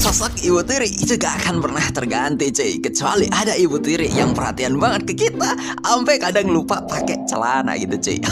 sosok ibu tiri itu gak akan pernah terganti cuy, kecuali ada ibu tiri yang perhatian banget ke kita, sampai kadang lupa pakai celana gitu cuy.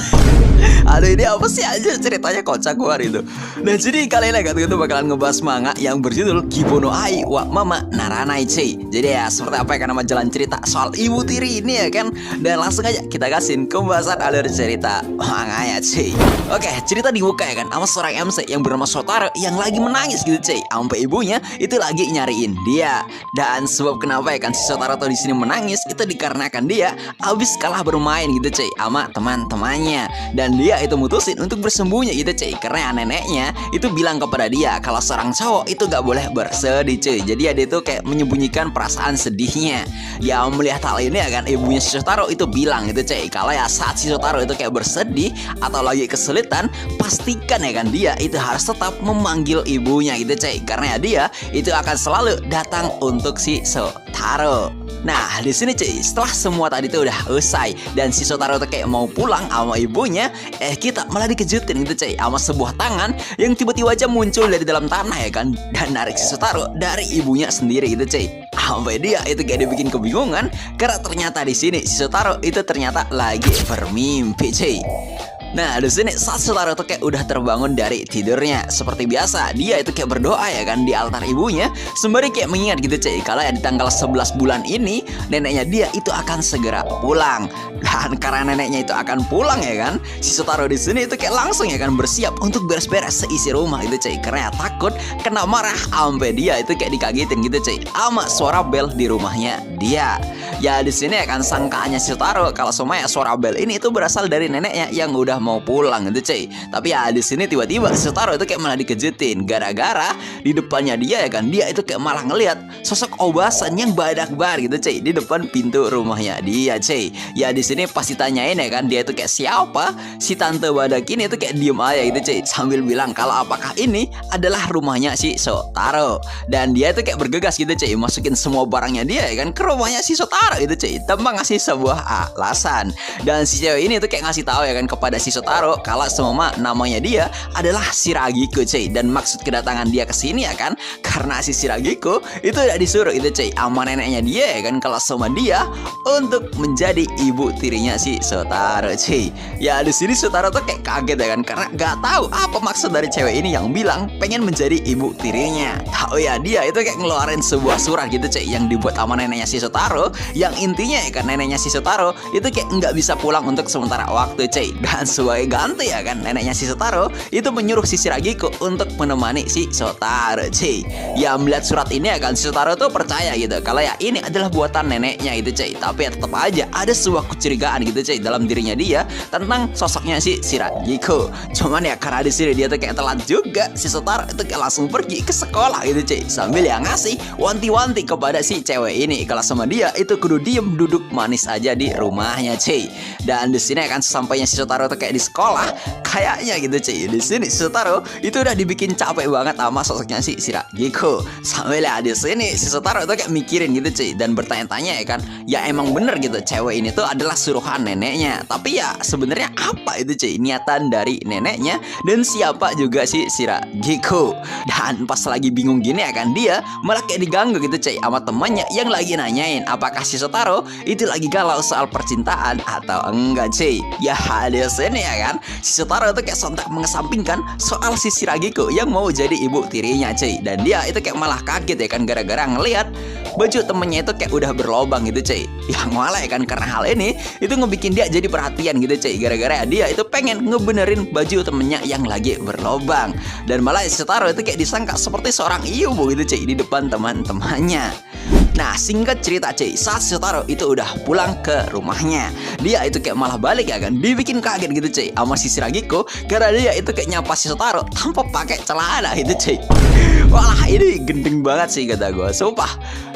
Aduh, ini apa sih aja ceritanya kocak banget itu. Nah, jadi kali ini kita bakalan ngebahas manga yang berjudul Kibono Ai wa Mama Naranai cuy. Jadi ya seperti apa ya nama jalan cerita soal ibu tiri ini ya kan. Dan langsung aja kita kasihin pembahasan alur cerita manganya cuy. Oke, cerita dibuka ya kan sama seorang MC yang bernama Shotaro yang lagi menangis gitu cuy, sampai ibunya itu lagi nyariin dia. Dan sebab kenapa ya kan si Shotaro tuh di sini menangis itu dikarenakan dia habis kalah bermain gitu cuy sama teman-temannya. Dan dia itu mutusin untuk bersembunyi gitu cuy, karena neneknya itu bilang kepada dia kalau seorang cowok itu gak boleh bersedih cuy. Jadi dia itu kayak menyembunyikan perasaan sedihnya. Ya melihat hal ini ya kan ibunya si Shotaro itu bilang gitu cuy, kalau ya saat si Shotaro itu kayak bersedih atau lagi kesulitan, pastikan ya kan dia itu harus tetap memanggil ibunya gitu cuy, karena ya dia itu akan selalu datang untuk si Shotaro. Nah, di sini cuy, setelah semua tadi tuh udah usai dan si Shotaro tuh kayak mau pulang sama ibunya, kita malah dikejutin gitu cuy sama sebuah tangan yang tiba-tiba aja muncul dari dalam tanah ya kan, dan narik si Shotaro dari ibunya sendiri gitu cuy. Sampai dia itu kayak dibikin kebingungan karena ternyata di sini si Shotaro itu ternyata lagi bermimpi cuy. Nah, di sini saat Shotaro tuh kayak udah terbangun dari tidurnya, seperti biasa dia itu kayak berdoa ya kan di altar ibunya, sembari kayak mengingat gitu cuy kalau ya di tanggal 11 bulan ini neneknya dia itu akan segera pulang. Dan karena neneknya itu akan pulang ya kan, si Shotaro di sini itu kayak langsung ya kan bersiap untuk beres-beres seisi rumah gitu cuy, karena ya takut kena marah, sampai dia itu kayak dikagetin gitu cuy sama suara bel di rumahnya dia. Ya di sini ya kan sangkaannya si Shotaro kalau semuanya suara bel ini itu berasal dari neneknya yang udah mau pulang gitu cuy. Tapi ya di sini tiba-tiba si Shotaro itu kayak malah dikejutin gara-gara di depannya dia ya kan dia itu kayak malah ngelihat sosok obasan yang badak-bar gitu cuy di depan pintu rumahnya dia cuy. Ya di sini pas ditanyain ya kan dia itu kayak siapa, si tante badak ini itu kayak diem aja gitu cuy sambil bilang kalau apakah ini adalah rumahnya si Shotaro. Dan dia itu kayak bergegas gitu cuy masukin semua barangnya dia ya kan ke rumahnya si Shotaro itu cuy tanpa ngasih sebuah alasan. Dan si cewek ini tuh kayak ngasih tahu ya kan kepada si Shotaro kalau semua namanya dia adalah Shiragiko cuy, dan maksud kedatangan dia ke sini ya kan karena si Shiragiko itu udah disuruh itu cuy sama neneknya dia ya kan kalau sama dia untuk menjadi ibu tirinya si Shotaro cuy. Ya di sini Shotaro tuh kayak kaget ya kan karena gak tahu apa maksud dari cewek ini yang bilang pengen menjadi ibu tirinya. Tahu ya dia itu kayak ngeluarin sebuah surat gitu cuy yang dibuat sama neneknya si Shotaro, yang intinya ya kan neneknya si Shotaro itu kayak nggak bisa pulang untuk sementara waktu cuy. Dan sebagai ganti ya kan neneknya si Shotaro itu menyuruh si Shiragiko untuk menemani si Shotaro cuy. Ya melihat surat ini ya kan si Shotaro tuh percaya gitu kalau ya ini adalah buatan neneknya itu cuy. Tapi ya tetap aja ada sebuah kecurigaan gitu cuy dalam dirinya dia tentang sosoknya si Shiragiko. Cuman ya karena di sini dia tuh kayak telat juga, si Shotaro itu kayak langsung pergi ke sekolah gitu cuy sambil ya ngasih wanti-wanti kepada si cewek ini kalau sama dia itu kudu diem duduk manis aja di rumahnya cuy. Dan di sini kan sampainya si Shotaro tuh kayak di sekolah kayaknya gitu cuy, di sini Shotaro itu udah dibikin capek banget sama sosoknya si Shiragiko. Sampai lah di sini si Shotaro tuh kayak mikirin gitu cuy dan bertanya-tanya ya kan, ya emang bener gitu cewek ini tuh adalah suruhan neneknya. Tapi ya sebenarnya apa itu cuy niatan dari neneknya dan siapa juga si Shiragiko. Dan pas lagi bingung gini ya kan dia malah kayak diganggu gitu cuy sama temannya yang lagi nanyain apakah si Shotaro itu lagi galau soal percintaan atau enggak cuy. Ya di sini ya kan si Shotaro itu kayak sontak mengesampingkan soal si Shiragiko yang mau jadi ibu tirinya cuy. Dan dia itu kayak malah kaget ya kan gara-gara ngelihat baju temennya itu kayak udah berlobang gitu cuy. Yang malah ya kan karena hal ini itu ngebikin dia jadi perhatian gitu cuy, gara-gara dia itu pengen ngebenerin baju temennya yang lagi berlobang. Dan malah Shotaro itu kayak disangka seperti seorang ibu gitu cuy di depan teman-temannya. Nah singkat cerita cuy, saat Shotaro itu udah pulang ke rumahnya, dia itu kayak malah balik ya kan dibikin kaget gitu cuy sama si Shiragiko karena dia itu kayak nyapa si Shotaro tanpa pakai celana gitu cuy. Walah ini gendeng banget sih kata gue, sumpah.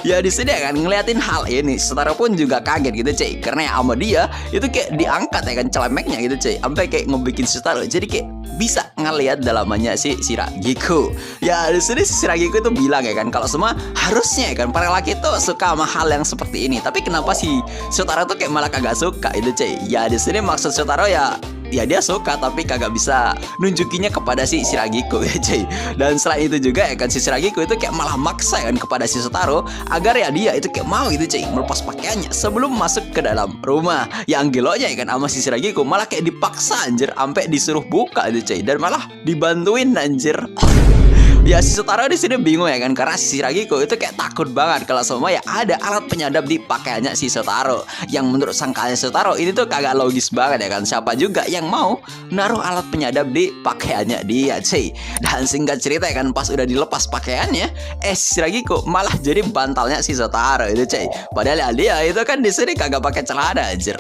Ya di sini ya kan ngeliatin hal ini Shotaro pun juga kaget gitu cuy karena ya sama dia itu kayak diangkat ya kan celemeknya gitu cuy sampai kayak ngebikin Shotaro jadi kayak bisa ngelihat dalamannya si Shiragiko. Ya di sini si Shiragiko itu bilang ya kan kalau semua harusnya ya kan para laki itu suka sama hal yang seperti ini, tapi kenapa si Shotaro tuh kayak malah kagak suka itu cuy. Ya di sini maksud Shotaro ya ya dia suka tapi kagak bisa nunjukinya kepada si Shiragiko ya cuy. Dan selain itu juga ya kan si Shiragiko itu kayak malah maksa kan kepada si Shotaro agar ya dia itu kayak mau gitu cuy melepas pakaiannya sebelum masuk ke dalam rumah. Yang gelonya ya kan sama si Shiragiko malah kayak dipaksa anjir sampai disuruh buka gitu cuy, dan malah dibantuin anjir. Ya si Shotaro di sini bingung ya kan karena si Shiragiko itu kayak takut banget kalau semua ya ada alat penyadap di pakaiannya si Shotaro. Yang menurut sangkanya Shotaro ini tuh kagak logis banget ya kan. Siapa juga yang mau naruh alat penyadap di pakaiannya dia cuy. Dan singkat cerita ya kan pas udah dilepas pakaiannya, si Shiragiko malah jadi bantalnya si Shotaro itu cuy. Padahal ya dia itu kan di sini kagak pakai celana anjir.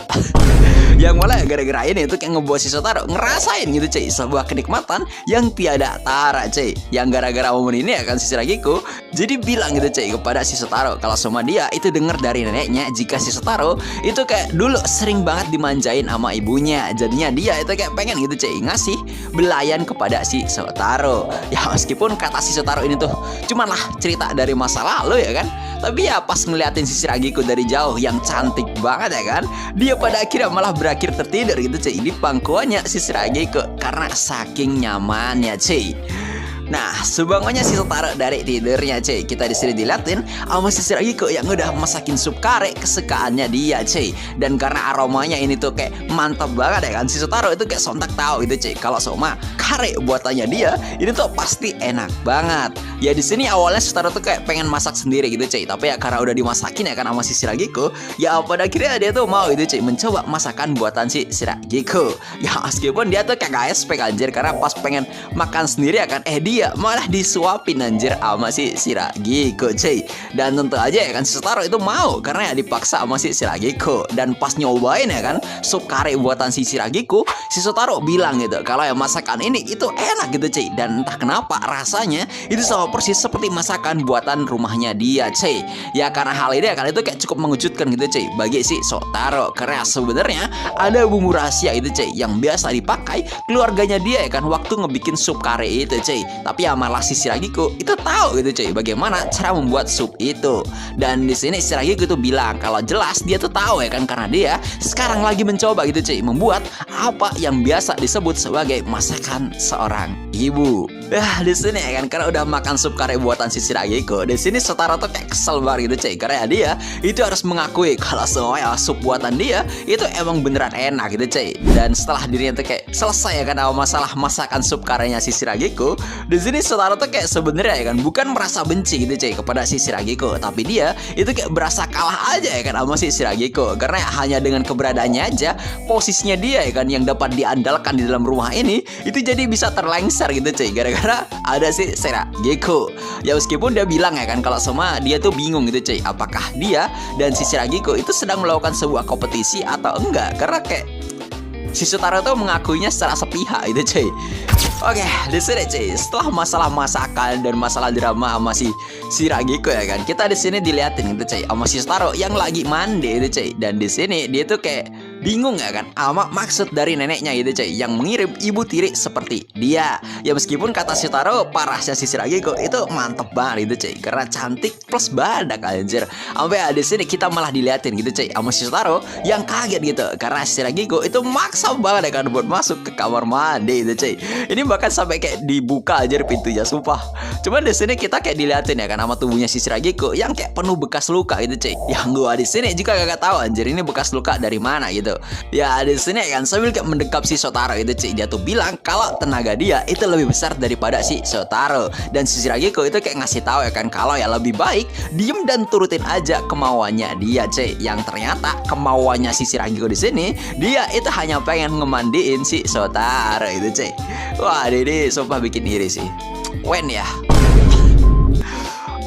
Yang malah gara-gara ini itu kayak ngebuat si Shotaro ngerasain gitu cuy sebuah kenikmatan yang tiada tara cuy. Yang gara-gara momen ini ya kan si Shiragiko jadi bilang gitu cuy kepada si Shotaro kalau sama dia itu denger dari neneknya jika si Shotaro itu kayak dulu sering banget dimanjain sama ibunya. Jadinya dia itu kayak pengen gitu cuy ngasih belayan kepada si Shotaro. Ya meskipun kata si Shotaro ini tuh cumanlah cerita dari masa lalu ya kan, tapi ya pas ngeliatin si Shiragiko dari jauh yang cantik banget ya kan, dia pada akhirnya malah berakhir tertidur gitu cuy di pangkuannya si Shiragiko karena saking nyamannya cuy. Nah, sebangunnya si Shotaro dari tidurnya cuy, kita di sini diliatin sama si Shiragiko yang udah masakin sup kare kesukaannya dia cuy. Dan karena aromanya ini tuh kayak mantap banget ya kan, si Shotaro itu kayak sontak tahu gitu cuy kalau sama kare buatannya dia ini tuh pasti enak banget. Ya di sini awalnya Shotaro tuh kayak pengen masak sendiri gitu cuy, tapi ya karena udah dimasakin ya kan sama si Shiragiko, ya pada akhirnya dia tuh mau gitu cuy mencoba masakan buatan si Shiragiko. Ya meskipun dia tuh kayak gak expect anjir karena pas pengen makan sendiri ya kan, dia malah disuapin anjir sama si Shiragiko cuy. Dan tentu aja ya kan si Shotaro itu mau karena ya dipaksa sama si Shiragiko. Dan pas nyobain ya kan sup kare buatan si Shiragiko, si Shotaro bilang gitu kalau ya masakan ini itu enak gitu cuy. Dan entah kenapa rasanya itu sama persis seperti masakan buatan rumahnya dia cuy. Ya karena hal ini ya kan itu kayak cukup mengejutkan gitu cuy bagi si Shotaro, karena sebenarnya ada bumbu rahasia itu cuy yang biasa dipakai keluarganya dia ya kan waktu ngebikin sup kare itu cuy. Tapi ya malah si Shiragiko itu tahu gitu cuy bagaimana cara membuat sup itu. Dan di sini Shiragiko itu bilang kalau jelas dia tuh tahu ya kan karena dia sekarang lagi mencoba gitu cuy membuat apa yang biasa disebut sebagai masakan seorang ibu. Di sini ya kan karena udah makan sup kare buatan si Shiragiko, di sini Shotaro tuh kayak kesel banget gitu cuy karena ya dia itu harus mengakui kalau semua ya sup buatan dia itu emang beneran enak gitu cuy. Dan setelah dirinya tuh kayak selesai ya kan sama masalah masakan sup karenya si Shiragiko, di sini Shotaro tuh kayak sebenarnya ya kan bukan merasa benci gitu cuy kepada si Shiragiko, tapi dia itu kayak berasa kalah aja ya kan sama si Shiragiko karena hanya dengan keberadaannya aja posisinya dia ya kan yang dapat diandalkan di dalam rumah ini itu jadi bisa terlengser gitu cuy gara-gara ada si Shiragiko. Ya meskipun dia bilang ya kan kalau semua dia tuh bingung gitu cuy apakah dia dan si Shiragiko itu sedang melakukan sebuah kompetisi atau enggak, karena kayak si Shotaro tuh mengakuinya secara sepihak itu cuy. Oke, di sini cuy, setelah masalah masakan dan masalah drama sama si Shiragiko ya kan, kita di sini diliatin gitu cuy sama si Shotaro yang lagi mandi itu cuy. Dan di sini dia tuh kayak bingung ya kan sama maksud dari neneknya gitu cuy yang mengirim ibu tiri seperti dia. Ya meskipun kata si Shotaro parahnya si Shiragiko itu mantep banget gitu cuy karena cantik plus badak anjir. Sampai di sini kita malah diliatin gitu cuy sama si Shotaro yang kaget gitu karena si Shiragiko itu maksa banget ya kan buat masuk ke kamar mandi gitu cuy. Ini bahkan sampai kayak dibuka aja pintunya sumpah. Cuman di sini kita kayak diliatin ya kan sama tubuhnya si Shiragiko yang kayak penuh bekas luka gitu cuy. Yang gua di sini juga gak tahu anjir ini bekas luka dari mana gitu. Ya di sini kan sambil kayak mendekap si Shotaro itu cuy, dia tuh bilang kalau tenaga dia itu lebih besar daripada si Shotaro. Dan si Shiragiko itu kayak ngasih tahu ya kan kalau ya lebih baik diem dan turutin aja kemauannya dia cuy. Yang ternyata kemauannya si Shiragiko di sini dia itu hanya pengen ngemandiin si Shotaro itu cuy. Wah ini sumpah bikin iri sih. Wen ya.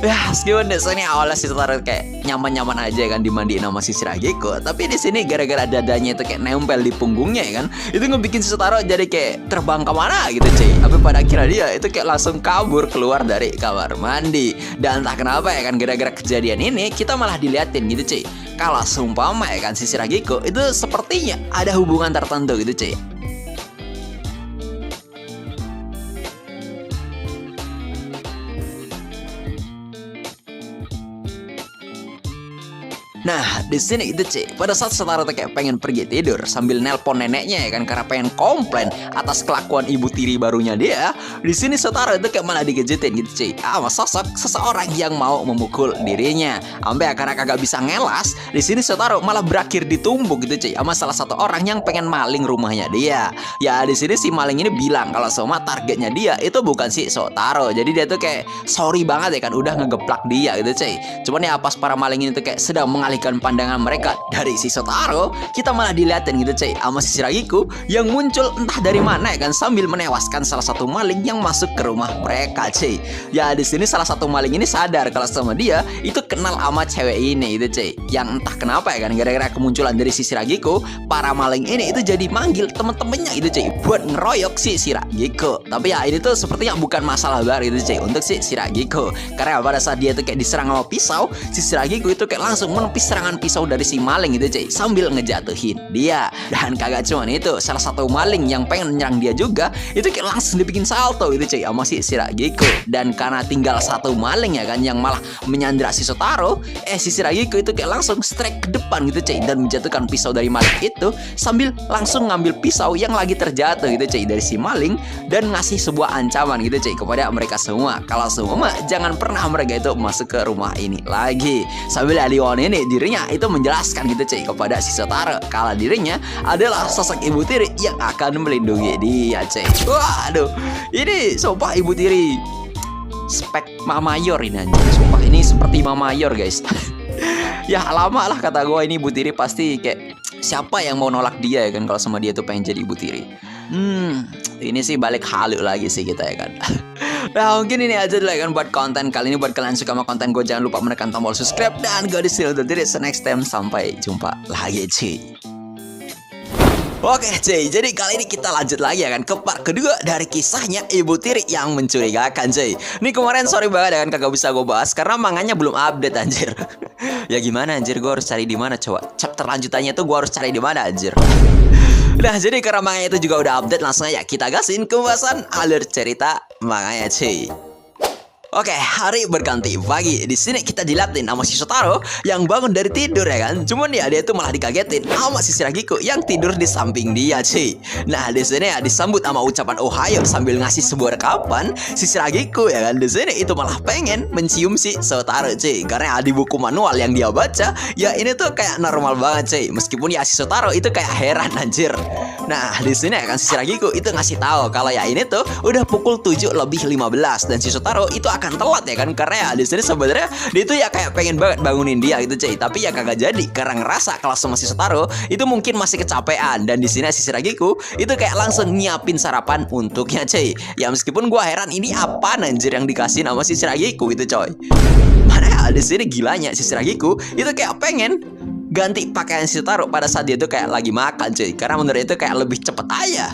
Ya, meskipun di sini awalnya si Shotaro kayak nyaman-nyaman aja kan dimandiin sama si Shiragiko, tapi di sini gara-gara dadanya itu kayak nempel di punggungnya ya kan, itu ngebikin si Shotaro jadi kayak terbang kemana gitu cuy. Tapi pada akhirnya dia itu kayak langsung kabur keluar dari kamar mandi. Dan entah kenapa ya kan gara-gara kejadian ini kita malah diliatin gitu cuy kalau seumpama ya kan si Shiragiko itu sepertinya ada hubungan tertentu gitu cuy. Nah, di sini itu Ci, pada saat Shotaro tuh kayak pengen pergi tidur sambil nelpon neneknya ya kan karena pengen komplain atas kelakuan ibu tiri barunya dia. Di sini Shotaro itu kayak malah dikejutin gitu Ci, sama sosok seseorang yang mau memukul dirinya. Sampai karena kagak bisa ngelas, di sini Shotaro malah berakhir ditumbuk gitu Ci sama salah satu orang yang pengen maling rumahnya dia. Ya di sini si maling ini bilang kalau semua targetnya dia itu bukan si Shotaro. Jadi dia tuh kayak sorry banget ya kan udah ngegeplak dia gitu Ci. Cuman ya pas para maling ini tuh kayak sedang mengalihkan pandangan mereka dari si Shotaro, kita malah diliatin gitu Cey sama si Shiragiku yang muncul entah dari mana ya kan sambil menewaskan salah satu maling yang masuk ke rumah mereka Cey. Ya di sini salah satu maling ini sadar kalau sama dia itu kenal sama cewek ini gitu Cey. Yang entah kenapa ya kan gara-gara kemunculan dari si Shiragiku, para maling ini itu jadi manggil temen-temennya gitu Cey buat ngeroyok si Shiragiku. Tapi ya ini tuh sepertinya bukan masalah baru gitu Cey untuk si Shiragiku. Karena pada saat dia tuh kayak diserang sama pisau, si Shiragiku itu kayak langsung menepis serangan pisau dari si maling itu Cey sambil ngejatuhin dia. Dan kagak cuman itu, salah satu maling yang pengen menyerang dia juga itu kayak langsung dibikin salto gitu Cey sama si Shiragiku. Dan karena tinggal satu maling ya kan yang malah menyandra si Shotaro, si Shiragiku itu kayak langsung strike ke depan gitu Cey dan menjatuhkan pisau dari maling itu sambil langsung ngambil pisau yang lagi terjatuh gitu Cey dari si maling dan ngasih sebuah ancaman gitu Cey kepada mereka semua kalau semua jangan pernah mereka itu masuk ke rumah ini lagi. Sambil Aliwon ini dirinya itu menjelaskan gitu Cey kepada si Shotaro kalau dirinya adalah sosok ibu tiri yang akan melindungi dia Cey. Waduh, ini sumpah ibu tiri spek Mamayor ini anjir. Sumpah ini seperti Mamayor guys. Ya lama lah kata gue ini ibu tiri pasti kayak siapa yang mau nolak dia ya kan kalau sama dia tuh pengen jadi ibu tiri. Ini sih balik halu lagi sih kita ya kan. Nah mungkin ini aja dulu ya kan buat konten kali ini. Buat kalian suka sama konten gue jangan lupa menekan tombol subscribe dan go di undur diri. So next time sampai jumpa lagi cuy. Oke cuy, jadi kali ini kita lanjut lagi ya kan ke part kedua dari kisahnya ibu tiri yang mencurigakan cuy. Ini kemarin sorry banget ya kan kagak bisa gue bahas karena manganya belum update anjir. Ya gimana anjir, gue harus cari di mana coba? Chapter lanjutannya tuh gue harus cari di mana anjir. Nah jadi karena manganya itu juga udah update, langsung aja kita gasin ke pembahasan alur cerita manganya cuy. Oke, hari berganti pagi. Di sini kita dilatin sama si Shotaro yang bangun dari tidur ya kan. Cuman ya dia tuh malah dikagetin sama si Shiragiku yang tidur di samping dia, cuy. Nah, di sini ya disambut sama ucapan Ohayo sambil ngasih sebuah rekapan. Si Shiragiku ya kan di sini itu malah pengen mencium si Shotaro, cuy. Karena di buku manual yang dia baca, ya ini tuh kayak normal banget, cuy. Meskipun ya si Shotaro itu kayak heran anjir. Nah, di sini ya kan si Shiragiku itu ngasih tahu kalau ya ini tuh udah pukul 7:15 dan si Shotaro itu akan telat ya kan karena ya di sini sebenarnya dia itu ya kayak pengen banget bangunin dia gitu cuy, tapi ya kagak jadi karena ngerasa kalau sama si Shotaro itu mungkin masih kecapean. Dan di sini si Shiragiku itu kayak langsung nyiapin sarapan untuknya cuy. Ya meskipun gua heran ini apa anjir yang dikasih sama si Shiragiku gitu coy. Mana ya di sini gilanya si Shiragiku itu kayak pengen ganti pakaian si Shotaro pada saat dia tuh kayak lagi makan cuy, karena menurut itu kayak lebih cepet aja.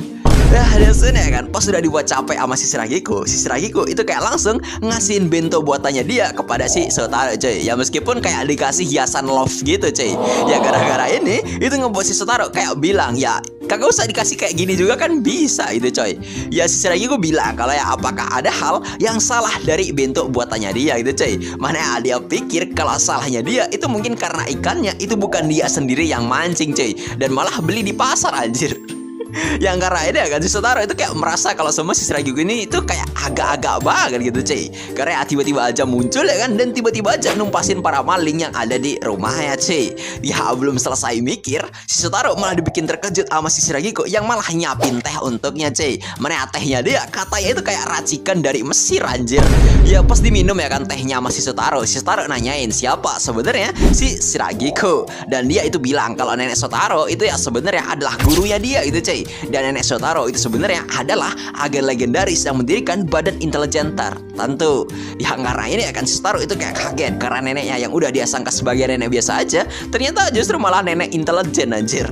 Nah di sini ya kan pas sudah dibuat capek sama si Shiragiku itu kayak langsung ngasihin bento buatannya dia kepada si Shotaro cuy. Ya meskipun kayak dikasih hiasan love gitu cuy. Ya gara-gara ini itu ngebuat si Shotaro kayak bilang ya kagak usah dikasih kayak gini juga kan bisa gitu coy. Ya si Shiragiku bilang kalau ya apakah ada hal yang salah dari bento buatannya dia gitu coy. Mana dia pikir kalau salahnya dia itu mungkin karena ikannya itu bukan dia sendiri yang mancing coy, dan malah beli di pasar anjir. Yang karena ini ya kan si Shotaro itu kayak merasa kalau semua si Shiragiku ini itu kayak agak-agak banget gitu cuy. Karena ya tiba-tiba aja muncul ya kan, dan tiba-tiba aja numpasin para maling yang ada di rumahnya cuy. Ya belum selesai mikir, si Shotaro malah dibikin terkejut sama si Shiragiku yang malah nyiapin teh untuknya cuy. Mana tehnya dia katanya itu kayak racikan dari Mesir anjir. Ya pas diminum ya kan tehnya sama si Shotaro nanyain siapa sebenarnya si Shiragiku, dan dia itu bilang kalau nenek Shotaro itu ya sebenarnya adalah gurunya dia gitu cuy. Dan nenek Shotaro itu sebenarnya adalah agen legendaris yang mendirikan badan intelijen tertentu. Ya karena ini akan Shotaro itu kayak kaget karena neneknya yang udah dia sangka sebagai nenek biasa aja ternyata justru malah nenek intelijen anjir.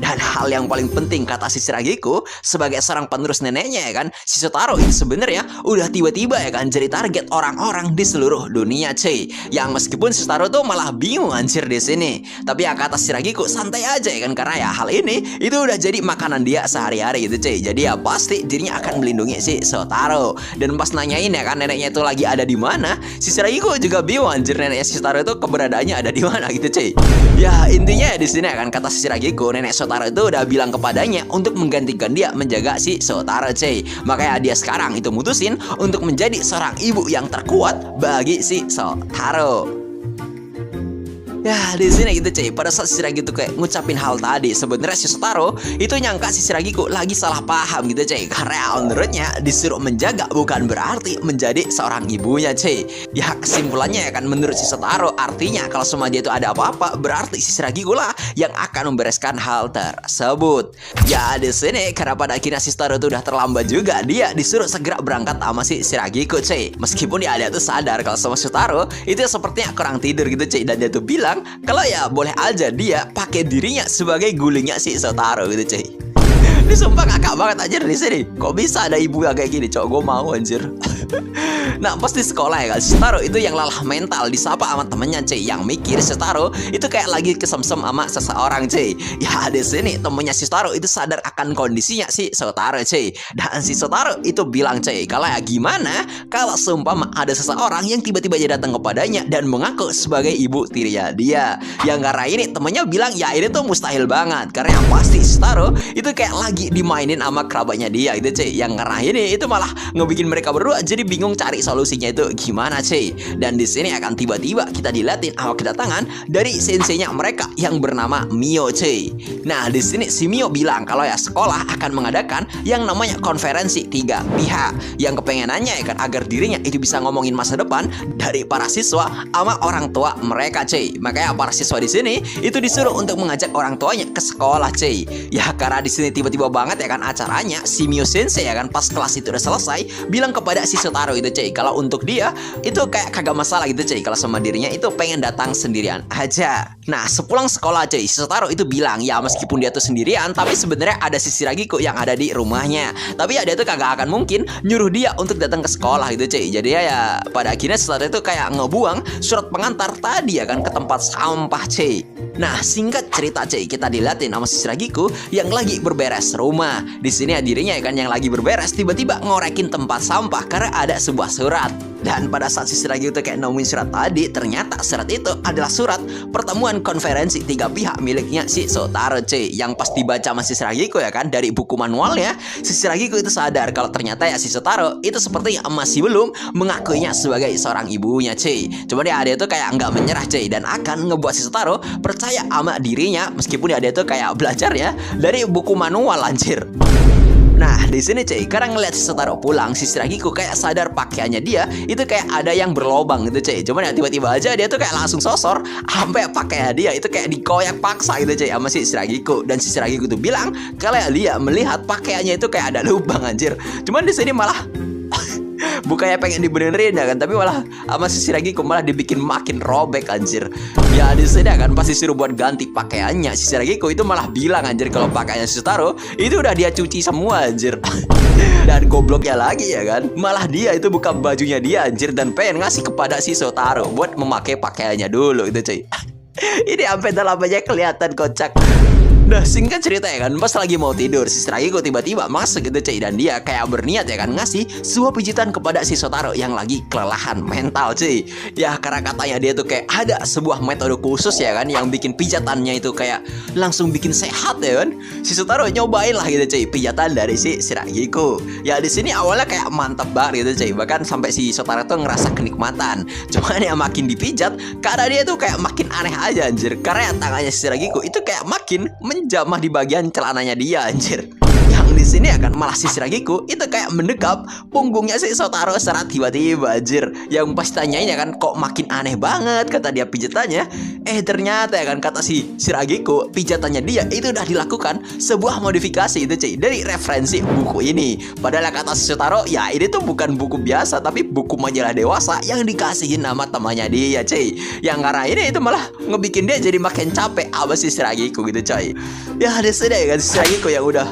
Dan hal yang paling penting kata si Shiragiku sebagai seorang penerus neneknya ya kan, si Shotaro itu sebenarnya udah tiba-tiba ya kan jadi target orang-orang di seluruh dunia cuy. Yang meskipun si Shotaro tuh malah bingung anjir di sini. Tapi ya kata si Shiragiku santai aja ya kan, karena ya hal ini itu udah jadi makanan dia sehari-hari gitu cuy. Jadi ya pasti dirinya akan melindungi si Shotaro. Dan pas nanyain ya kan neneknya itu lagi ada di mana, si Shiragiku juga bingung anjir neneknya si Shotaro itu keberadaannya ada di mana gitu cuy. Ya intinya di sini kan kata si Shiragiku, nenek Shotaro itu udah bilang kepadanya untuk menggantikan dia menjaga si Shotaro cuy. Makanya dia sekarang itu mutusin untuk menjadi seorang ibu yang terkuat bagi si Shotaro. Ya di sini gitu cuy, pada saat si Shiragi tuh kayak ngucapin hal tadi, sebenarnya si Shotaro itu nyangka si Shiragiku lagi salah paham gitu cuy. Karena menurutnya disuruh menjaga bukan berarti menjadi seorang ibunya cuy. Ya kesimpulannya ya kan menurut si Shotaro artinya kalau sama dia itu ada apa-apa berarti si Shiragiku lah yang akan membereskan hal tersebut. Ya di sini karena pada akhirnya si Shotaro itu udah terlambat juga, dia disuruh segera berangkat sama si Shiragiku cuy. Meskipun dia tuh sadar kalau sama Shotaro itu sepertinya kurang tidur gitu cuy, dan dia tuh bilang kalau ya boleh aja dia pakai dirinya sebagai gulingnya si Shotaro gitu cuy. Ini sumpah kakak banget anjir di sini. Kok bisa ada ibu yang kayak gini, cok? Gue mau anjir. Nah, pas di sekolah ya kan, Shotaro itu yang lelah mental disapa sama temennya cuy. Yang mikir Shotaro itu kayak lagi kesemsem sama seseorang cuy. Ya di sini temennya si Shotaro itu sadar akan kondisinya si Shotaro cuy. Dan si Shotaro itu bilang cuy, kalau ya gimana kalau seumpama ada seseorang yang tiba-tiba aja datang kepadanya dan mengaku sebagai ibu tirinya dia. Yang karena ini temennya bilang ya ini tuh mustahil banget, karena yang pasti Shotaro itu kayak lagi dimainin sama kerabatnya dia gitu cuy. Yang karena ini itu malah ngebikin mereka berdua jadi bingung cari solusinya itu gimana cuy. Dan di sini akan tiba-tiba kita diliatin sama kedatangan dari senseinya mereka yang bernama Mio cuy. Nah di sini si Mio bilang kalau ya sekolah akan mengadakan yang namanya konferensi 3 pihak, yang kepengenannya ya kan agar dirinya itu bisa ngomongin masa depan dari para siswa sama orang tua mereka cuy. Makanya para siswa di sini itu disuruh untuk mengajak orang tuanya ke sekolah cuy. Ya karena di sini tiba-tiba banget ya kan acaranya, si Mio Sensei ya kan pas kelas itu udah selesai bilang kepada si Shotaro itu cuy kalau untuk dia itu kayak kagak masalah gitu cuy, kalau sama dirinya itu pengen datang sendirian aja. Nah sepulang sekolah cuy, si Shotaro itu bilang ya meskipun dia tuh sendirian tapi sebenarnya ada si Shiragiku yang ada di rumahnya. Tapi ya dia tuh kagak akan mungkin nyuruh dia untuk datang ke sekolah gitu cuy. Jadi ya pada akhirnya Shotaro itu kayak ngebuang surat pengantar tadi ya kan ke tempat sampah cuy. Nah singkat cerita cuy, kita diliatin sama si Shiragiku yang lagi berberes rumah. Di sini ya dirinya ya kan yang lagi berberes tiba-tiba ngorekin tempat sampah karena ada sebuah surat. Dan pada saat si Shiragi itu kayak nemuin surat tadi, ternyata surat itu adalah surat pertemuan konferensi 3 pihak miliknya si Shotaro cuy. Yang pas dibaca sama si Shiragiku ya kan dari buku manualnya, si Shiragiku itu sadar kalau ternyata ya si Shotaro itu seperti masih belum mengakuinya sebagai seorang ibunya cuy. Cuma dia itu kayak nggak menyerah cuy, dan akan ngebuat si Shotaro percaya sama dirinya meskipun dia itu kayak belajar ya dari buku manual anjir. Nah di sini cuy, karena ngeliat si Shotaro pulang, si Shiragiku kayak sadar pakaiannya dia itu kayak ada yang berlobang gitu cuy. Cuman ya tiba-tiba aja dia tuh kayak langsung sosor sampai pakaian dia itu kayak dikoyak paksa gitu cuy sama si Shiragiku. Dan si Shiragiku tuh bilang kalau dia melihat pakaiannya itu kayak ada lubang anjir. Cuman di sini malah bukannya pengen dibenerin ya kan, tapi malah sama si Shiragiku malah dibikin makin robek anjir. Ya di sini kan pasti suruh buat ganti pakaiannya, si Shiragiku itu malah bilang anjir kalau pakaiannya si Shotaro itu udah dia cuci semua anjir. Dan gobloknya lagi ya kan, malah dia itu buka bajunya dia anjir dan pengen ngasih kepada si Shotaro buat memakai pakaiannya dulu itu cuy. Ini sampai dalamnya kelihatan kocak. Nah singkat cerita ya kan, pas lagi mau tidur si Shiragiku tiba-tiba masuk gitu cuy, dan dia kayak berniat ya kan ngasih sebuah pijitan kepada si Shotaro yang lagi kelelahan mental cuy. Ya karena katanya dia tuh kayak ada sebuah metode khusus ya kan yang bikin pijatannya itu kayak langsung bikin sehat ya kan. Si Shotaro nyobain lah gitu cuy pijatan dari si Shiragiku. Ya di sini awalnya kayak mantap banget gitu cuy, bahkan sampai si Shotaro tuh ngerasa kenikmatan. Cuman ya makin dipijat karena dia tuh kayak makin aneh aja anjir, karena tangannya si Shiragiku itu kayak makin menjamah di bagian celananya dia anjir. Yang di sini akan malah si Shiragiku itu kayak mendekap punggungnya si Shotaro secara tiba-tiba anjir. Yang pas tanyain ya kan, kok makin aneh banget kata dia pijatannya. Ternyata ya kan kata si Shiragiku, pijatannya dia itu udah dilakukan sebuah modifikasi itu cuy, dari referensi buku ini. Padahal kata si Shotaro, ya ini tuh bukan buku biasa tapi buku majalah dewasa yang dikasihin nama temannya dia cuy. Yang karena ini itu malah ngebikin dia jadi makin capek sama si Shiragiku gitu cuy. Ya ada sedih ya kan si Shiragiku yang udah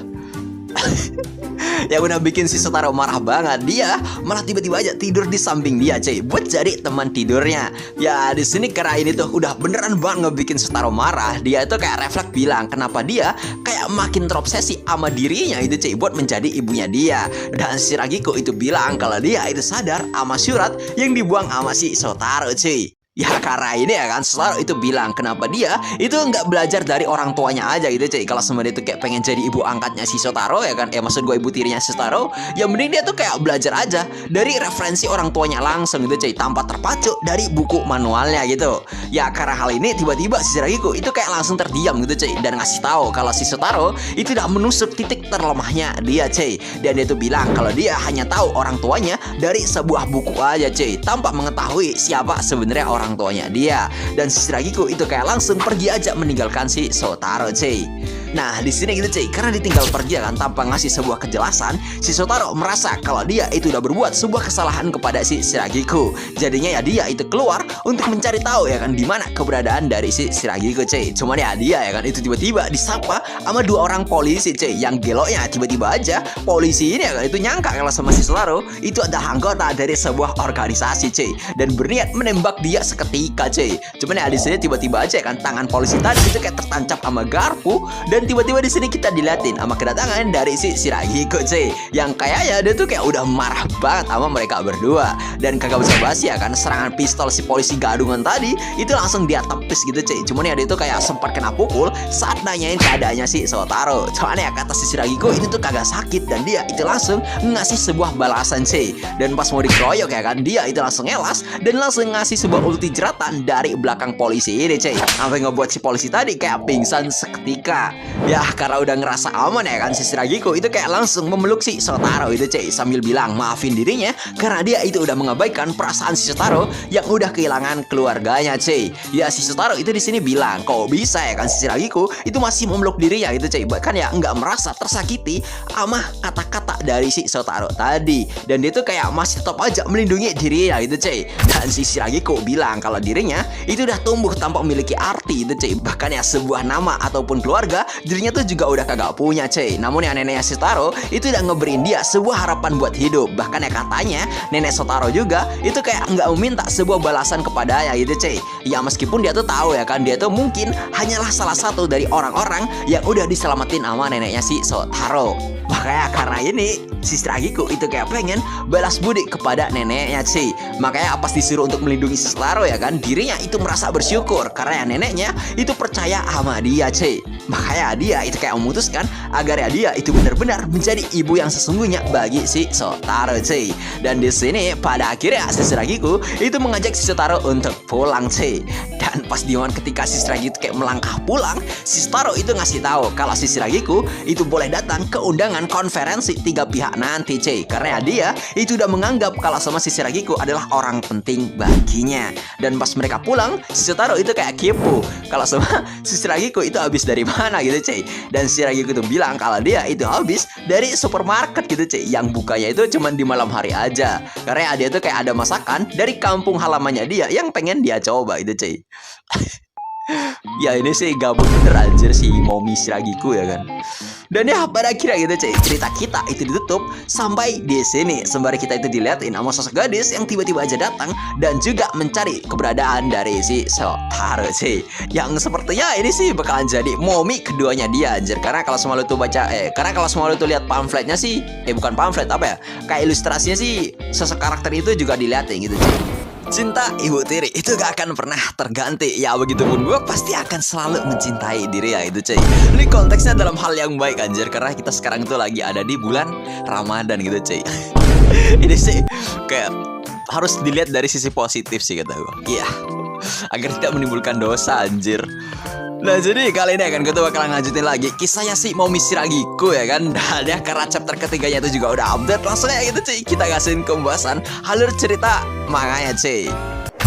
yang udah bikin si Shotaro marah banget. Dia malah tiba-tiba aja tidur di samping dia cuy, buat cari teman tidurnya. Ya di sini karena ini tuh udah beneran banget ngebikin Shotaro marah. Dia itu kayak refleks bilang kenapa dia kayak makin terobsesi sama dirinya itu cuy, buat menjadi ibunya dia. Dan si Shiragiku itu bilang kalau dia itu sadar sama surat yang dibuang sama si Shotaro cuy. Ya karena ini ya kan Shotaro itu bilang kenapa dia itu nggak belajar dari orang tuanya aja gitu cuy. Kalau sebenarnya itu kayak pengen jadi ibu angkatnya si Shotaro ya kan, maksud gue ibu tirinya si Shotaro, ya mending dia tuh kayak belajar aja dari referensi orang tuanya langsung gitu cuy, tanpa terpacu dari buku manualnya gitu. Ya karena hal ini tiba-tiba si Shiragiku itu kayak langsung terdiam gitu cuy, dan ngasih tahu kalau si Shotaro itu udah menusuk titik terlemahnya dia cuy. Dan dia tuh bilang kalau dia hanya tahu orang tuanya dari sebuah buku aja cuy, tanpa mengetahui siapa sebenarnya orang tuanya dia. Dan si Shiragiku itu kayak langsung pergi aja meninggalkan si Shotaro cuy. Nah di sini gitu cuy, karena ditinggal pergi kan tanpa ngasih sebuah kejelasan, si Shotaro merasa kalau dia itu udah berbuat sebuah kesalahan kepada si Shiragiku. Jadinya ya dia itu keluar untuk mencari tahu ya kan di mana keberadaan dari si Shiragiku cuy. Cuman ya dia ya kan itu tiba-tiba disapa sama dua orang polisi cuy. Yang geloknya tiba-tiba aja polisi ini ya kan itu nyangka kalau sama si Shotaro itu adalah anggota dari sebuah organisasi cuy, dan berniat menembak dia seketika cuy. Cuman ya di sini tiba-tiba aja kan tangan polisi tadi itu kayak tertancap sama garpu, dan tiba-tiba di sini kita diliatin sama kedatangan dari si Shiragiku cuy, yang kayaknya dia tuh kayak udah marah banget sama mereka berdua. Dan kagak basa-basi ya kan, serangan pistol si polisi gadungan tadi itu langsung dia tepis gitu cuy. Cuman ya dia tuh kayak sempat kena pukul saat nanyain keadaannya si Shotaro. Cuman ya kata si Shiragiku itu tuh kagak sakit, dan dia itu langsung ngasih sebuah balasan cuy. Dan pas mau dikeroyok ya kan, dia itu langsung ngelas dan langsung ngasih sebuah ulti jeratan dari belakang polisi ini cuy, sampai ngebuat si polisi tadi kayak pingsan seketika. Ya karena udah ngerasa aman ya kan, si Shiragiku itu kayak langsung memeluk si Shotaro itu cuy, sambil bilang maafin dirinya karena dia itu udah mengabaikan perasaan si Shotaro yang udah kehilangan keluarganya cuy. Ya si Shotaro itu di sini bilang kok bisa ya kan si Shiragiku itu masih memeluk dirinya gitu cuy, bahkan ya nggak merasa tersakiti sama kata-kata dari si Shotaro tadi. Dan dia tuh kayak masih tetap aja melindungi dirinya gitu cuy. Dan si Shiragiku bilang kalau dirinya itu udah tumbuh tanpa memiliki arti itu cuy, bahkan ya sebuah nama ataupun keluarga dirinya tuh juga udah kagak punya cuy. Namun ya neneknya Shotaro itu udah ngeberiin dia sebuah harapan buat hidup. Bahkan ya katanya nenek Shotaro juga itu kayak nggak meminta sebuah balasan kepadanya gitu cuy. Ya meskipun dia tuh tahu ya kan, dia tuh mungkin hanyalah salah satu dari orang-orang yang udah diselamatin sama neneknya si Shotaro. Makanya karena ini si Shiragiku itu kayak pengen balas budi kepada neneknya cuy. Makanya pas disuruh untuk melindungi si Shotaro ya kan, dirinya itu merasa bersyukur karena ya neneknya itu percaya sama dia cuy. Makanya dia itu kayak memutuskan agar ya dia itu benar-benar menjadi ibu yang sesungguhnya bagi si Shotaro cuy. Dan di sini pada akhirnya si Shiragiku itu mengajak si Shotaro untuk pulang cuy. Dan pas di momen ketika si Shiragiku itu kayak melangkah pulang, si Shotaro itu ngasih tahu kalau si Shiragiku itu boleh datang ke undangan konferensi 3 pihak nanti cuy, karena ya dia itu udah menganggap kalau sama si Shiragiku adalah orang penting baginya. Dan pas mereka pulang, si Shotaro itu kayak kepo kalau sama si Shiragiku itu habis dari mana gitu cuy. Dan si Shiragiku itu bilang kalau dia itu habis dari supermarket gitu cuy, yang bukanya itu cuman di malam hari aja, karena dia tuh kayak ada masakan dari kampung halamannya dia yang pengen dia coba gitu cuy. Ya ini sih gabut bener anjir si Momi Shiragiku ya kan. Dan ya pada akhirnya gitu cuy, cerita kita itu ditutup sampai di sini, sembari kita itu diliatin sama sosok gadis yang tiba-tiba aja datang dan juga mencari keberadaan dari si Shotaro cuy, yang sepertinya ini sih bakalan jadi Momi keduanya dia anjir. Karena kalau semua lu tuh baca karena kalau semua lu tuh lihat pamfletnya sih bukan pamflet apa ya, kayak ilustrasinya sih sosok karakter itu juga diliatin gitu cuy. Cinta ibu tiri itu gak akan pernah terganti. Ya begitupun gue pasti akan selalu mencintai diri ya itu cuy. Ini konteksnya dalam hal yang baik anjir, karena kita sekarang tuh lagi ada di bulan Ramadan gitu cuy. Ini sih kayak harus dilihat dari sisi positif sih kata gue. Iya, agar tidak menimbulkan dosa anjir. Nah jadi kali ini kan kita bakalan lanjutin lagi kisahnya si Momi Shiragiku ya kan. Dan ya karena chapter ketiganya itu juga udah update, langsung ya gitu cuy, kita kasihin pembahasan alur cerita manganya cuy.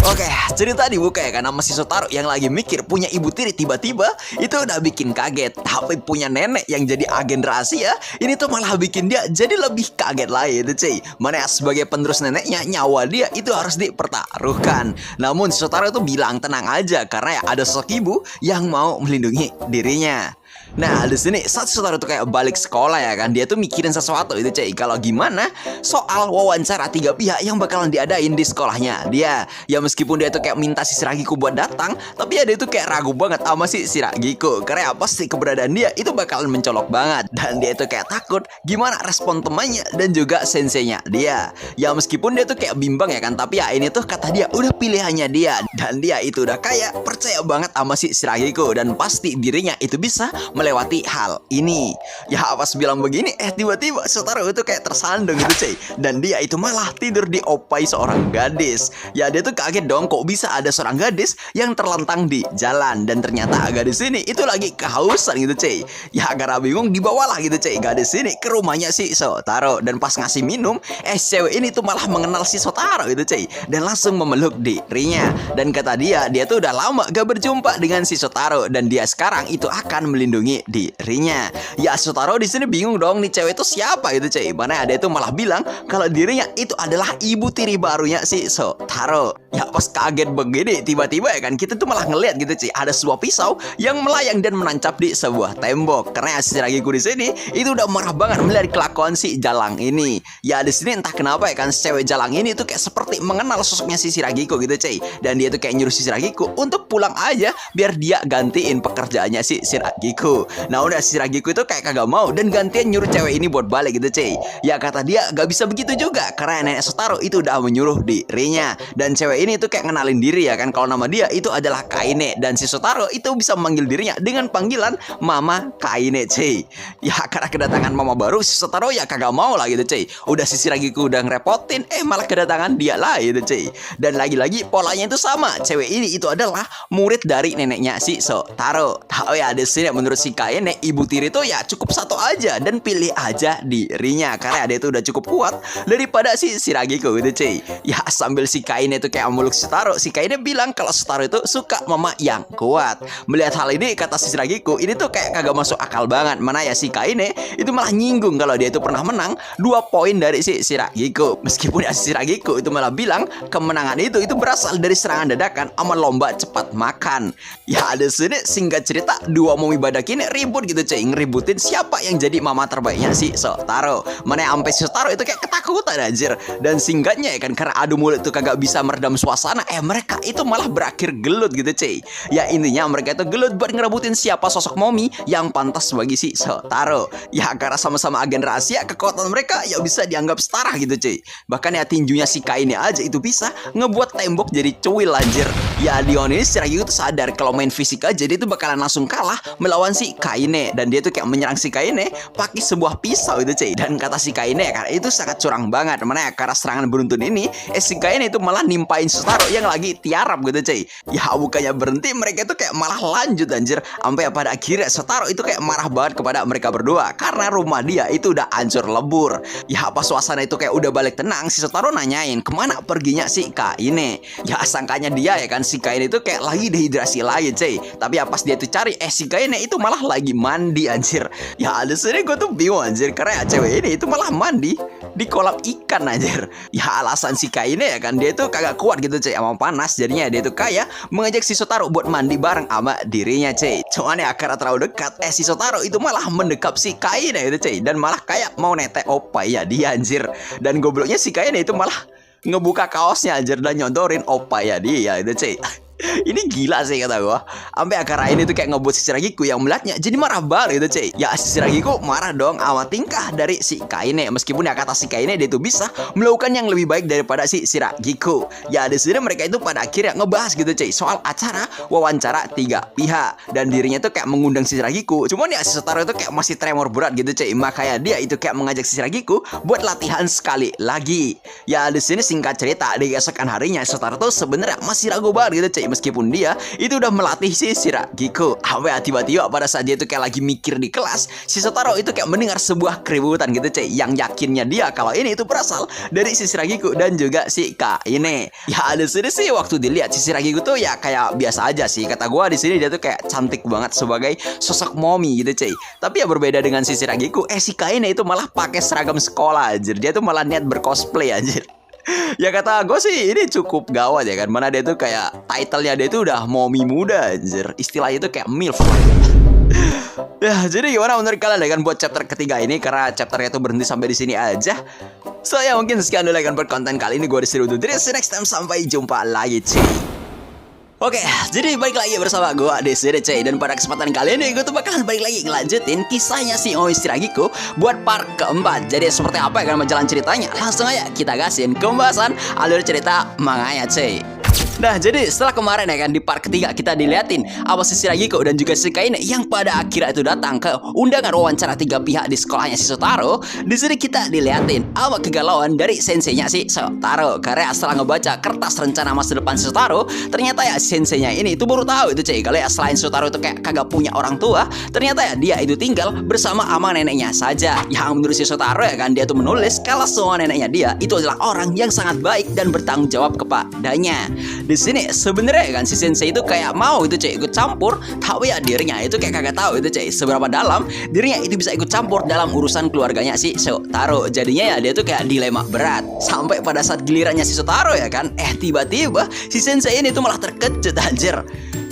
Oke, cerita dibuka ya kan sama si Shotaro yang lagi mikir punya ibu tiri tiba-tiba itu udah bikin kaget. Tapi punya nenek yang jadi agen rahasia, ini tuh malah bikin dia jadi lebih kaget lagi itu cuy. Mana sebagai penerus neneknya, nyawa dia itu harus dipertaruhkan. Namun si Shotaro tuh bilang tenang aja karena ya ada sosok ibu yang mau melindungi dirinya. Nah di sini saat Shotaro tuh kayak balik sekolah ya kan, dia tuh mikirin sesuatu itu cuy, kalau gimana soal wawancara 3 pihak yang bakalan diadain di sekolahnya dia. Ya meskipun dia tuh kayak minta si Shiragiku buat datang, tapi ya dia tuh kayak ragu banget sama si Shiragiku karena apa sih keberadaan dia itu bakalan mencolok banget. Dan dia tuh kayak takut gimana respon temannya dan juga senseinya dia. Ya meskipun dia tuh kayak bimbang ya kan, tapi ya ini tuh kata dia udah pilihannya dia. Dan dia itu udah kayak percaya banget sama si Shiragiku dan pasti dirinya itu bisa melewati hal ini. Ya pas bilang begini, tiba-tiba Shotaro itu kayak tersandung gitu cuy. Dan dia itu malah tidur diopai seorang gadis. Ya dia tuh kaget dong, kok bisa ada seorang gadis yang terlentang di jalan. Dan ternyata gadis ini itu lagi kehausan gitu cuy. Ya karena bingung dibawalah gitu cuy gadis ini ke rumahnya si Shotaro. Dan pas ngasih minum, cewek ini tuh malah mengenal si Shotaro gitu cuy. Dan langsung memeluk dirinya. Dan kata dia tuh udah lama gak berjumpa dengan si Shotaro. Dan dia sekarang itu akan melindungi dirinya. Ya Shotaro di sini bingung dong, nih cewek itu siapa gitu cuy. Mana ada itu malah bilang kalau dirinya itu adalah ibu tiri barunya si Shotaro. Ya pas kaget begini tiba-tiba ya kan, kita tuh malah ngeliat gitu cuy, ada sebuah pisau yang melayang dan menancap di sebuah tembok. Karena si Shiragiku di sini itu udah marah banget melihat kelakuan si Jalang ini. Ya di sini entah kenapa ya kan, cewek Jalang ini tuh kayak seperti mengenal sosoknya si Shiragiku gitu cuy. Dan dia tuh kayak nyuruh si Shiragiku untuk pulang aja biar dia gantiin pekerjaannya si Shiragiku. Nah udah si Shiragiku itu kayak kagak mau dan gantian nyuruh cewek ini buat balik gitu cuy. Ya kata dia gak bisa begitu juga karena nenek Shotaro itu udah menyuruh dirinya. Dan cewek ini tuh kayak ngenalin diri ya kan, kalau nama dia itu adalah Kaine. Dan si Shotaro itu bisa memanggil dirinya dengan panggilan Mama Kaine cuy. Ya karena kedatangan mama baru, si Shotaro ya kagak mau lah gitu cuy. Udah si Shiragiku udah ngerepotin, malah kedatangan dia lah gitu cuy. Dan lagi-lagi polanya itu sama, cewek ini itu adalah murid dari neneknya si Shotaro. Tahu ya di sini menurut si Kaine, ibu tiri itu ya cukup satu aja dan pilih aja dirinya karena dia itu udah cukup kuat daripada si Shiragiku gitu cuy. Ya sambil si Kaine itu kayak meluk Shotaro, si Kaine bilang kalau Shotaro itu suka mama yang kuat. Melihat hal ini kata si Shiragiku, ini tuh kayak kagak masuk akal banget. Mana ya si Kaine itu malah nyinggung kalau dia itu pernah menang 2 poin dari si Shiragiku. Meskipun ya si Shiragiku itu malah bilang kemenangan itu berasal dari serangan dadakan sama lomba cepat makan. Ya ada sini singkat cerita, 2 momi badak ini ribut gitu cuy, ngeributin siapa yang jadi mama terbaiknya si Shotaro. Mana sampai si Shotaro itu kayak ketakutan anjir. Dan singkatnya ya kan, karena adu mulut itu kagak bisa meredam suasana, mereka itu malah berakhir gelut gitu cuy. Ya intinya mereka itu gelut buat ngerebutin siapa sosok momi yang pantas bagi si Shotaro. Ya karena sama-sama agen rahasia, kekuatan mereka ya bisa dianggap setara gitu cuy. Bahkan ya tinjunya si Kaine aja itu bisa ngebuat tembok jadi cuil anjir. Ya Dion ini secara gitu sadar kalau main fisik aja dia tuh bakalan langsung kalah melawan si Kaine. Dan dia tuh kayak menyerang si Kaine pakai sebuah pisau itu cuy. Dan kata si Kaine ya, karena itu sangat curang banget. Mana ya karena serangan beruntun ini si Kaine itu malah nimpain Shotaro yang lagi tiarap gitu cuy. Ya bukannya berhenti, mereka itu kayak malah lanjut anjir. Sampai pada akhirnya Shotaro itu kayak marah banget kepada mereka berdua karena rumah dia itu udah hancur lebur. Ya pas suasana itu kayak udah balik tenang, si Shotaro nanyain kemana perginya si Kaine. Ya sangkanya dia ya kan si Kaine itu kayak lagi dehidrasi lagi cuy. Tapi ya pas dia tuh cari si Kaine itu malah lagi mandi anjir. Ya ada sini gue tuh bingung anjir karena ya cewek ini itu malah mandi di kolam ikan anjir. Ya alasan si Kaine ya kan, dia tuh kagak kuat gitu cuy sama panas, jadinya dia tuh kayak mengajak si Shotaro buat mandi bareng sama dirinya cuy. Cuman ya karena terlalu dekat, si Shotaro itu malah mendekap si Kaine gitu cuy, dan malah kayak mau netek opai ya dia anjir. Dan gobloknya si Kaine itu malah ngebuka kaosnya anjir dan nyontorin opai ya dia itu cuy. Ini gila sih kata gue. Sampai akar ini tuh kayak ngebuat si Shiragiku yang melihatnya jadi marah banget gitu cuy. Ya si Shiragiku marah dong sama tingkah dari si Kaine. Meskipun ya kata si Kaine dia tuh bisa melakukan yang lebih baik daripada si Shiragiku. Ya di sini mereka itu pada akhirnya ngebahas gitu cuy soal acara wawancara 3 pihak. Dan dirinya tuh kayak mengundang si Shiragiku. Cuman ya si Shotaro itu kayak masih tremor berat gitu cuy. Makanya dia itu kayak mengajak si Shiragiku buat latihan sekali lagi. Ya di sini singkat cerita, di keesokan harinya Shotaro tuh sebenarnya masih ragu banget gitu cuy meskipun dia itu udah melatih si Shiragiko. Tiba-tiba pada saat dia itu kayak lagi mikir di kelas, si Shotaro itu kayak mendengar sebuah keributan gitu cuy, yang yakinnya dia kalau ini itu berasal dari si Shiragiko dan juga si Kaine. Ya ada sini sih waktu dilihat si Shiragiko tuh ya kayak biasa aja sih. Kata gua di sini dia tuh kayak cantik banget sebagai sosok mommy gitu cuy. Tapi ya berbeda dengan si Shiragiko, si Kaine itu malah pakai seragam sekolah anjir. Dia tuh malah niat bercosplay anjir. Ya kata gue sih ini cukup gawat ya kan. Mana dia tuh kayak title-nya dia tuh udah mommy muda anjir. Istilahnya itu kayak MILF lah. Ya jadi gimana menurut kalian ya kan buat chapter ketiga ini, karena chapternya tuh berhenti sampai di sini aja. So ya mungkin sekian dulu ya kan buat konten kali ini. Gue disuruh undur diri. See you next time, sampai jumpa lagi cuy. Oke, jadi balik lagi bersama gue Desire cuy. Dan pada kesempatan kali ini gue tuh bakalan balik lagi ngelanjutin kisahnya si Oi Shiragiko buat part keempat. Jadi seperti apa ya kan jalan ceritanya? Langsung aja kita gasin ke pembahasan alur cerita manganya cuy. Nah jadi setelah kemarin ya kan di part ketiga kita diliatin apa si Shiragiko dan juga si Kaine yang pada akhirnya itu datang ke undangan wawancara 3 pihak di sekolahnya si Shotaro. Di sini kita diliatin apa kegalauan dari senseinya si Shotaro, karena setelah ngebaca kertas rencana masa depan si Shotaro, ternyata ya senseinya ini itu baru tahu itu cuy, kalau ya selain Shotaro itu kayak kagak punya orang tua, ternyata ya dia itu tinggal bersama ama neneknya saja. Yang menurut si Shotaro ya kan dia tuh menulis kalau semua neneknya dia itu adalah orang yang sangat baik dan bertanggung jawab kepadanya. Di sini sebenarnya kan si sensei itu kayak mau itu cuy ikut campur, tapi ya dirinya itu kayak kagak tahu itu cuy seberapa dalam dirinya itu bisa ikut campur dalam urusan keluarganya si Shotaro. Jadinya ya dia tuh kayak dilema berat sampai pada saat gilirannya si Shotaro ya kan, tiba-tiba si sensei ini tuh malah terkejut anjir.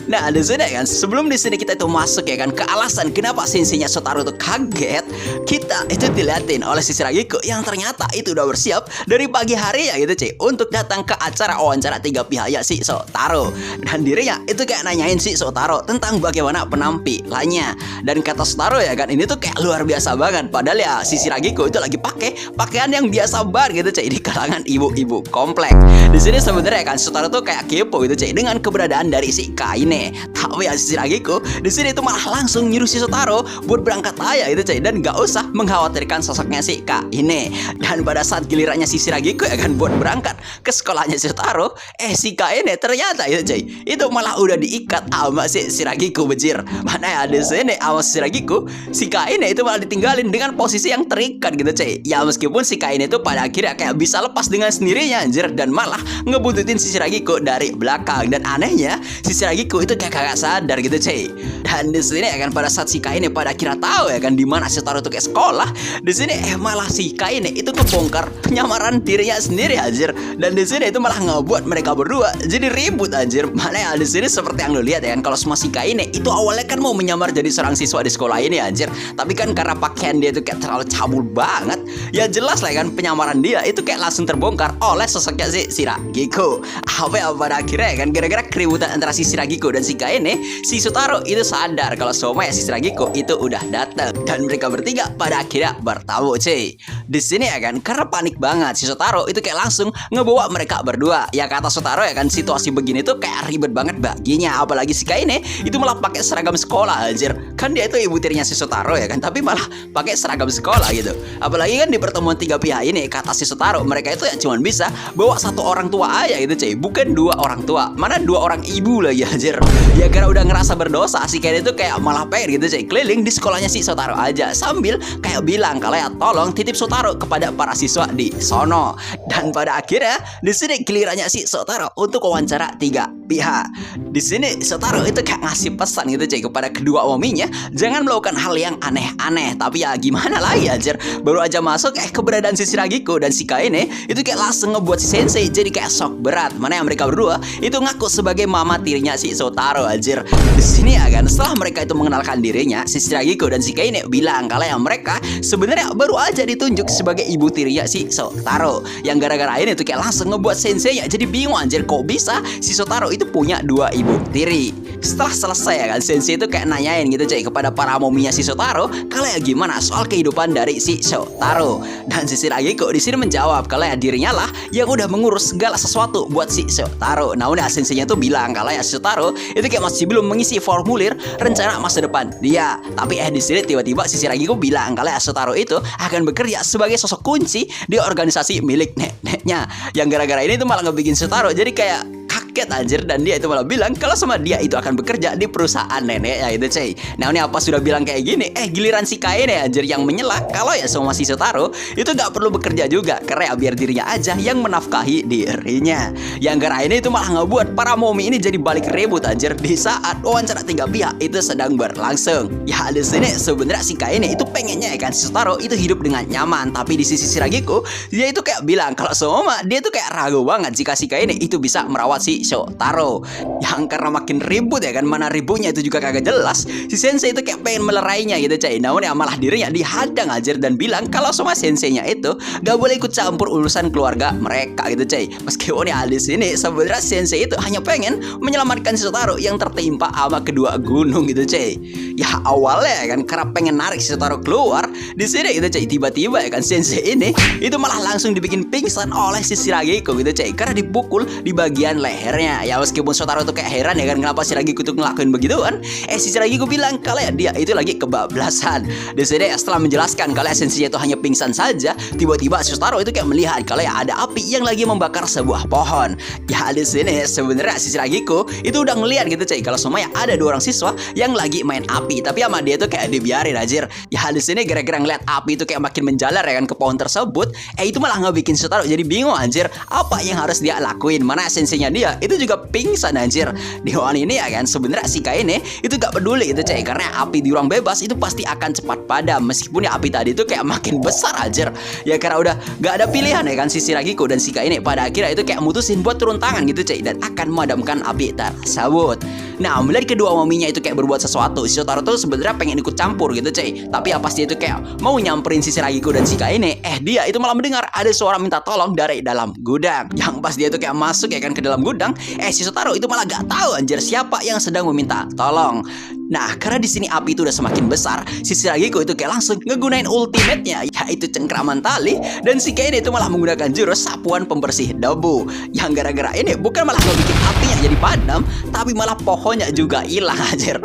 Nah di sini kan sebelum di sini kita itu masuk ya kan ke alasan kenapa senseinya Shotaro itu kaget, kita itu diliatin oleh si Shiragiko yang ternyata itu udah bersiap dari pagi hari ya gitu cuy untuk datang ke acara wawancara 3 pihak ya si Shotaro. Dan dirinya itu kayak nanyain si Shotaro tentang bagaimana penampilannya. Dan kata Shotaro ya kan ini tuh kayak luar biasa banget, padahal ya si Shiragiko itu lagi pakai pakaian yang biasa banget gitu cuy di kalangan ibu-ibu komplek. Di sini sebenarnya kan Shotaro tuh kayak kepo gitu cuy dengan keberadaan dari si Kaine. Tapi ya si Shiragiko di sini itu malah langsung nyuruh si Shotaro buat berangkat aja itu cuy, dan gak usah mengkhawatirkan sosoknya si Kaine. Dan pada saat gilirannya si Shiragiko ya kan buat berangkat ke sekolahnya si Shotaro, si Kaine ternyata itu cuy itu malah udah diikat sama si Shiragiko bejir. Mana ya di sini sama si Shiragiko, si Kaine itu malah ditinggalin dengan posisi yang terikat gitu cuy. Ya meskipun si Kaine itu pada akhirnya kayak bisa lepas dengan sendirinya anjir, dan malah ngebuntutin si Shiragiko dari belakang. Dan anehnya si Shiragiko itu kayak kagak sadar gitu cuy. Dan di sini ya kan pada saat si Kaine pada akhirnya tahu ya kan di mana si Shotaro itu ke sekolah, di sini malah si Kaine itu ngebongkar penyamaran dirinya sendiri anjir. Dan di sini itu malah ngebuat mereka berdua jadi ribut anjir. Mana ya di sini seperti yang lo lihat ya kan, kalau semua si Kaine itu awalnya kan mau menyamar jadi seorang siswa di sekolah ini anjir, tapi kan karena pakaian dia itu kayak terlalu cabul banget, ya jelas lah kan penyamaran dia itu kayak langsung terbongkar oleh sosoknya si Shiragiko. Apa pada akhirnya ya kan gara-gara keributan antara si Shiragiko dan si Kaine, si Shotaro itu sadar kalau Soma ya si Shiragiko itu udah datang, dan mereka bertiga pada akhirnya bertamu cuy. Di sini ya kan karena panik banget si Shotaro itu kayak langsung ngebawa mereka berdua. Ya kata Shotaro ya kan situasi begini tuh kayak ribet banget baginya, apalagi si Kaine itu malah pakai seragam sekolah anjir. Kan dia itu ibu tirinya si Shotaro ya kan, tapi malah pakai seragam sekolah gitu. Apalagi kan di pertemuan 3 pihak ini kata si Shotaro mereka itu ya cuma bisa bawa 1 orang tua aja gitu cuy, bukan 2 orang tua, mana 2 orang ibu lagi anjir. Ya karena udah ngerasa berdosa, si Kaine itu kayak malah pengen gitu cuy keliling di sekolahnya si Shotaro aja sambil kayak bilang kalau ya tolong titip Shotaro kepada para siswa di sono. Dan pada akhirnya di sini gilirannya si Shotaro untuk wawancara 3 pihak. Di sini Shotaro itu kayak ngasih pesan gitu cuy kepada kedua mominya jangan melakukan hal yang aneh-aneh. Tapi ya gimana lagi anjir, baru aja masuk keberadaan si Shiragiko dan si Kaine itu kayak langsung ngebuat si sensei jadi kayak shock berat. Mana yang mereka berdua itu ngaku sebagai mama tirinya si Shotaro anjir. Di sini ya kan setelah mereka itu mengenalkan dirinya, si Shiragiko dan si Kaine bilang kalau yang mereka sebenarnya baru aja ditunjuk sebagai ibu tirinya si Shotaro. Yang gara-gara ini tuh kayak langsung ngebuat sensei ya jadi bingung anjir, kok bisa si Shotaro itu punya 2 ibu tiri. Setelah selesai ya kan sensei itu kayak nanyain gitu cuy kepada para mominya si Shotaro kalau ya gimana soal kehidupan dari si Shotaro. Dan si Shiragiko di sini menjawab kalau ya dirinya lah yang udah mengurus segala sesuatu buat si Shotaro. Namun ya senseinya tuh bilang kalau ya Shotaro itu kayak masih belum mengisi formulir rencana masa depan dia. Tapi di sini tiba-tiba si Shiragiko bilang kalau ya Shotaro itu akan bekerja sebagai sosok kunci di organisasi milik neneknya. Yang gara-gara ini tuh malah ngebikin Shotaro jadi kayak kaget tiket anjir, dan dia itu malah bilang kalau sama dia itu akan bekerja di perusahaan neneknya itu cuy. Nah ini apa sudah bilang kayak gini, giliran si Kaine anjir yang menyela kalau ya sama si Shotaro itu gak perlu bekerja juga, karena biar dirinya aja yang menafkahi dirinya. Yang gara ini itu malah ngebuat para momi ini jadi balik ribut anjir di saat wawancara tiga pihak itu sedang berlangsung. Ya di sini sebenarnya si Kaine itu pengennya ya kan si Shotaro itu hidup dengan nyaman, tapi di sisi Shiragiko dia itu kayak bilang kalau Soma dia tuh kayak ragu banget jika si Kaine itu bisa merawat si Shotaro. Yang karena makin ribut ya kan, mana ributnya itu juga kagak jelas, si sensei itu kayak pengen melerainya gitu cuy. Namun ya malah dirinya dihadang aja dan bilang kalau sama senseinya itu gak boleh ikut campur urusan keluarga mereka gitu cuy. Meskipun ya di sini sebenarnya sensei itu hanya pengen menyelamatkan Shotaro yang tertimpa sama kedua gunung gitu cuy. Ya awalnya ya kan karena pengen narik Shotaro keluar di sini gitu cuy, tiba-tiba ya kan sensei ini itu malah langsung dibikin pingsan oleh si Shiragiko gitu cuy, karena dipukul di bagian lehernya. Ya meskipun Shotaro tuh kayak heran ya kan kenapa Shiragiko tuh ngelakuin begituan, si Shiragiko bilang kalau ya dia itu lagi kebablasan. Di sini setelah menjelaskan kalau sensei itu hanya pingsan saja, tiba-tiba Shotaro itu kayak melihat kalau ya ada api yang lagi membakar sebuah pohon. Ya di sini sebenarnya si Shiragiko itu udah ngeliat gitu cuy kalau semuanya ada dua orang siswa yang lagi main api, tapi sama dia tuh kayak dibiarin anjir. Ya di sini gara-gara ngeliat api itu kayak makin menjalar ya kan ke pohon tersebut, itu malah ngebikin Shotaro jadi bingung anjir apa yang harus dia lakuin, mana senseinya dia itu juga pingsan anjir. Di pohon ini ya kan sebenarnya si Kaine itu gak peduli gitu cuy, karena api di ruang bebas itu pasti akan cepat padam meskipun ya api tadi itu kayak makin besar anjir. Ya karena udah gak ada pilihan ya kan si Shiragiko dan si Kaine pada akhirnya itu kayak mutusin buat turun tangan gitu cuy dan akan memadamkan api tersebut. Nah melihat kedua mominya itu kayak berbuat sesuatu, si Shotaro tuh sebenarnya pengen ikut campur gitu cuy, tapi apa dia itu kayak mau nyamperin si Shiragiko dan si Kaine, dia itu malah mendengar ada suara minta tolong dari dalam gudang. Yang pas dia itu kayak masuk ya kan ke dalam gudang, si Shotaro itu malah gak tahu anjir siapa yang sedang meminta tolong. Nah, karena di sini api itu udah semakin besar, si Shiragiko itu kayak langsung ngegunain ultimate-nya, yaitu cengkraman tali, dan si Kaine itu malah menggunakan jurus sapuan pembersih debu. Yang gara-gara ini bukan malah ngebikin apinya jadi padam, tapi malah pohonnya juga hilang anjir.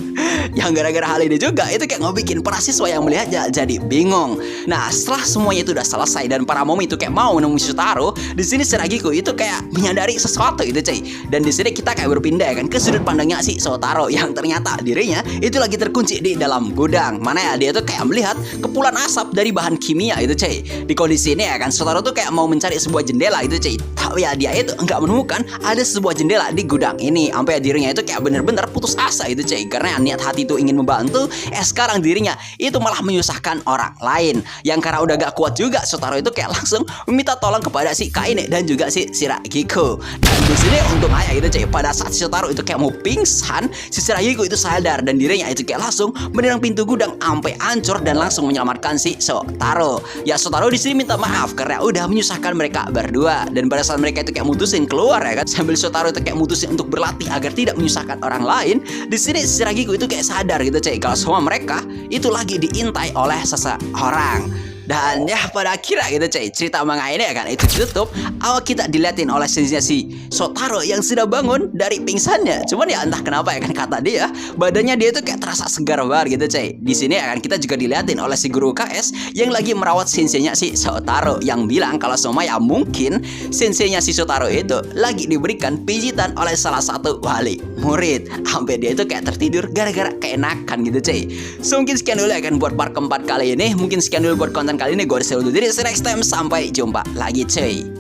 Yang gara-gara hal ini juga itu kayak ngebikin para siswa yang melihatnya jadi bingung. Nah, setelah semuanya itu udah selesai dan para momi itu kayak mau menemui Shotaro, di sini Shiragiko itu kayak menyadari sesuatu itu cuy. Dan di sini kita kayak berpindah ya kan ke sudut pandangnya si Shotaro yang ternyata dirinya itu lagi terkunci di dalam gudang. Mana ya dia tuh kayak melihat kepulan asap dari bahan kimia itu cuy. Di kondisi ini ya kan Shotaro tuh kayak mau mencari sebuah jendela itu cuy, tapi ya dia itu nggak menemukan ada sebuah jendela di gudang ini. Sampai ya dirinya itu kayak bener-bener putus asa itu cuy, karena niat hati itu ingin membantu, sekarang dirinya itu malah menyusahkan orang lain. Yang karena udah gak kuat juga, Shotaro itu kayak langsung meminta tolong kepada si Kaine dan juga si Shiragiko. Dan di sini untuk ayah itu cuy, pada saat si Shotaro itu kayak mau pingsan, si Shiragiko itu sadar dan dirinya itu kayak langsung menyerang pintu gudang sampai hancur dan langsung menyelamatkan si Shotaro. Ya Shotaro di sini minta maaf karena udah menyusahkan mereka berdua, dan pada saat mereka itu kayak mutusin keluar ya kan, sambil Shotaro itu kayak mutusin untuk berlatih agar tidak menyusahkan orang lain. Di sini Shiragiko itu kayak sadar gitu cuy kalau semua mereka itu lagi diintai oleh seseorang. Dan ya pada akhirnya gitu cuy, cerita manga ini ya kan itu tutup. Awal kita diliatin oleh senseinya si Shotaro yang sudah bangun dari pingsannya. Cuman ya entah kenapa ya kan kata dia, badannya dia itu kayak terasa segar banget gitu cuy. Di sini ya kan kita juga diliatin oleh si guru KS yang lagi merawat senseinya si Shotaro, yang bilang kalau semua ya mungkin senseinya si Shotaro itu lagi diberikan pijitan oleh salah satu wali murid. Sampai dia itu kayak tertidur gara-gara keenakan gitu cuy. So mungkin sekian dulu ya kan buat part keempat kali ini. Mungkin sekian dulu buat konten kali ini. Gue udah selalu diri. See you next time. Sampai jumpa lagi cuy.